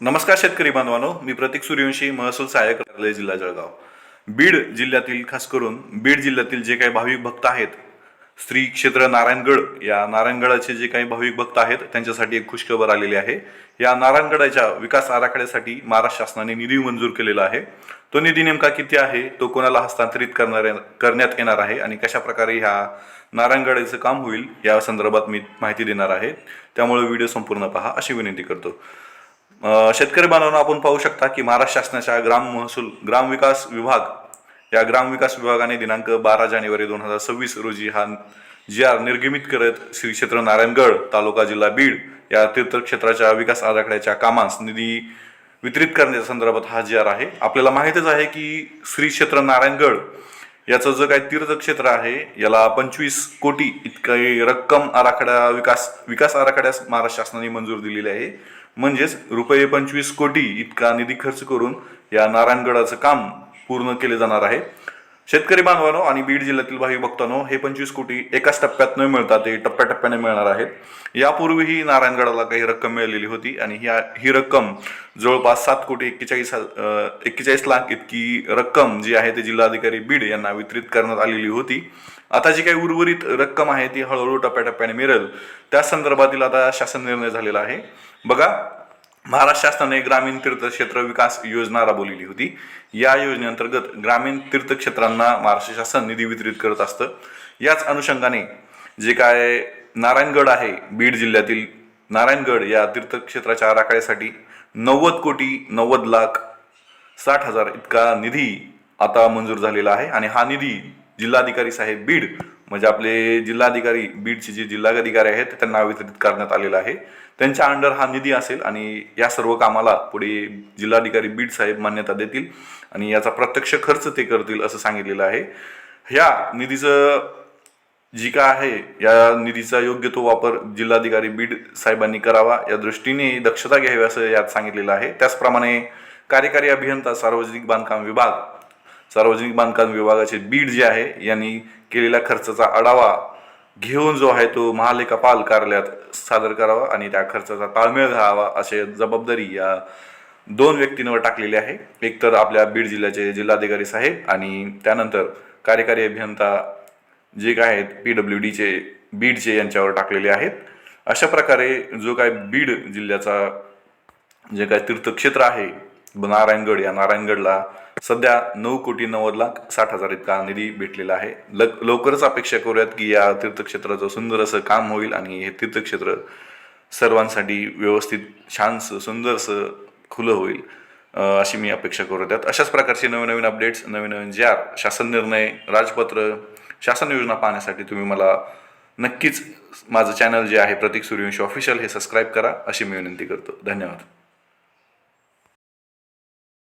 नमस्कार शेतकरी बांधवांनो, मी प्रतीक सूर्यवंशी, महसूल सहाय्यक कार्यालय, जिल्हा जळगाव. बीड जिल्ह्यातील, खास करून बीड जिल्ह्यातील जे काही भाविक भक्त आहेत, श्री क्षेत्र नारायणगड या नारायणगडाचे जे काही भाविक भक्त आहेत त्यांच्यासाठी एक खुशखबर आलेली आहे. या नारायणगडाच्या विकास आराखड्यासाठी महाराष्ट्र शासनाने निधी मंजूर केलेला आहे. तो निधी नेमका किती आहे, तो कोणाला हस्तांतरित करण्यात येणार आहे आणि कशा प्रकारे ह्या नारायणगडाचं काम होईल या संदर्भात मी माहिती देणार आहे. त्यामुळे व्हिडिओ संपूर्ण पहा अशी विनंती करतो. शेतकरी बांधवांनो, आपण पाहू शकता की महाराष्ट्र शासनाच्या ग्रामविकास विभाग या ग्रामविकास विभागाने दिनांक 12 जानेवारी 2026 रोजी हा GR निर्गमित करत श्री क्षेत्र नारायणगड तालुका जिल्हा बीड या तीर्थक्षेत्राच्या विकास आराखड्याच्या कामास निधी वितरित करण्याच्या संदर्भात हा GR आहे. आपल्याला माहितच आहे की श्री क्षेत्र नारायणगड याचं जो काही तीर्थक्षेत्र आहे याला 25 कोटी इतकी रक्कम विकास आराखड्यास महाराष्ट्र शासनाने मंजूर दिलेली आहे. म्हणजेच रुपये 25 कोटी इतका निधी खर्च करून या नारायणगडाचं काम पूर्ण केले जाणार आहे. शेतकरी बांधवांनो आणि बीड जिल्ह्यातील भाविक भक्तांनो, हे 25 कोटी एकाच टप्प्यात न मिळता ते टप्प्याटप्प्याने मिळणार आहेत. यापूर्वीही नारायणगडाला काही रक्कम मिळालेली होती आणि ही रक्कम जवळपास 7 कोटी 41 लाख इतकी रक्कम जी आहे ती जिल्हाधिकारी बीड यांना वितरित करण्यात आलेली होती. आता जी काही उर्वरित रक्कम आहे ती हळूहळू टप्प्याटप्प्याने मिळेल, त्या संदर्भातील आता शासन निर्णय झालेला आहे. बघा, महाराष्ट्र शासनाने ग्रामीण तीर्थक्षेत्र विकास योजना राबवलेली होती. या योजनेअंतर्गत ग्रामीण तीर्थक्षेत्रांना महाराष्ट्र शासन निधी वितरित करत असतं. याच अनुषंगाने जे काय नारायणगड आहे, बीड जिल्ह्यातील नारायणगड या तीर्थक्षेत्राच्या आराखड्यासाठी 90 कोटी 90 लाख 60 हजार इतका निधी आता मंजूर झालेला आहे आणि हा निधी जिल्हाधिकारी साहेब बीड, म्हणजे आपले जिल्हाधिकारी बीडचे जे जिल्हाधिकारी आहेत त्यांना वितरित करण्यात आलेला आहे. त्यांच्या अंडर हा निधी असेल आणि या सर्व कामाला पुढे जिल्हाधिकारी बीड साहेब मान्यता देतील आणि याचा प्रत्यक्ष खर्च ते करतील असं सांगितलेलं आहे. ह्या निधीचं जी काय आहे या निधीचा योग्य तो वापर जिल्हाधिकारी बीड साहेबांनी करावा या दृष्टीने दक्षता घ्यावी असं यात सांगितलेलं आहे. त्याचप्रमाणे कार्यकारी अभियंता सार्वजनिक बांधकाम विभागाचे बीड जे आहे यांनी केलेल्या खर्चाचा आढावा घेऊन जो आहे तो महालेखापाल कार्यालयात सादर करावा आणि त्या खर्चाचा ताळमेळ घालावा अशी जबाबदारी या 2 व्यक्तींवर टाकलेली आहे. एक तर आपल्या बीड जिल्ह्याचे जिल्हाधिकारी साहेब आणि त्यानंतर कार्यकारी अभियंता जे काय आहेत PWDचे बीडचे यांच्यावर टाकलेले आहेत. अशा प्रकारे जो काय बीड जिल्ह्याचा जे काय तीर्थक्षेत्र आहे नारायणगड, या नारायणगडला सध्या 9 कोटी 90 लाख 60 हजार इतका निधी भेटलेला आहे. लवकरच अपेक्षा करूयात की या तीर्थक्षेत्राचं सुंदर असं काम होईल आणि हे तीर्थक्षेत्र सर्वांसाठी व्यवस्थित छानसं सुंदरसं खुलं होईल अशी मी अपेक्षा करत. अशाच प्रकारचे नवीन अपडेट्स, नवीन GR, शासन निर्णय, राजपत्र, शासन योजना पाहण्यासाठी तुम्ही मला नक्कीच माझं चॅनल जे आहे प्रतीक सूर्यवंशी ऑफिशियल हे सबस्क्राईब करा अशी मी विनंती करतो. धन्यवाद.